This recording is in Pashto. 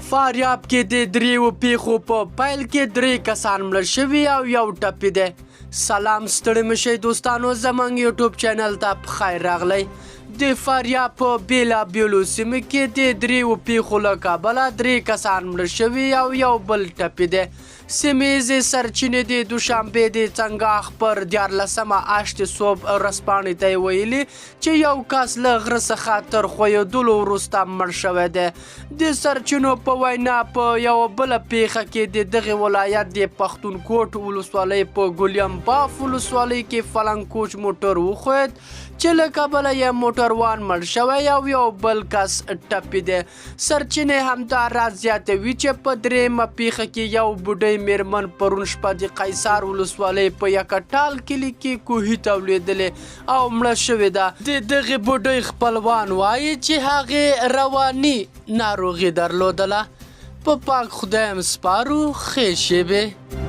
فاریاب کې د دریو پیښو په پیل کې 3 کسان مړه شوي او 1 ټپي دی. سلام ستړي مشئ دوستانو، زموږ یوټیوب چینل ته په خیر راغلی. د فاریاب په بیلابیلو سیمو کې د دریو پیښو له کبله 3 کسان مړه شوي او 1 بل ټپي دی. سیمهیزې سرچینې د دوشنبې د څنګاښ پر 14مه اشتې صبح ورځپاڼې ته یې ویلي چې 1 کس له غره څخه تر ښویېدلو وروسته مړ شوی دی. د سرچینو په وینا په یوه بله پیښه کې د دغې ولایت د پښتونکوټ ولسوالۍ په ګلیم باف ولسوالۍ کې فلنګ کوچ موټر وښوید چې له کبله یې موټروان مړ شوی او 1 بل کس ټپي دی. سرچینې همدا راز زیاتوي چې په 3مه پیښه کې 1 بوډۍ میرمن پرون شپه د قیصار ولسوالۍ په یکټال کلي کې کوهي ته لوېدلې او مړه شوې ده. د دغې بوډۍ خپلوان وایي چې هغې رواني ناروغي درلودله. په پاک خدایم سپارو، ښې شېبې.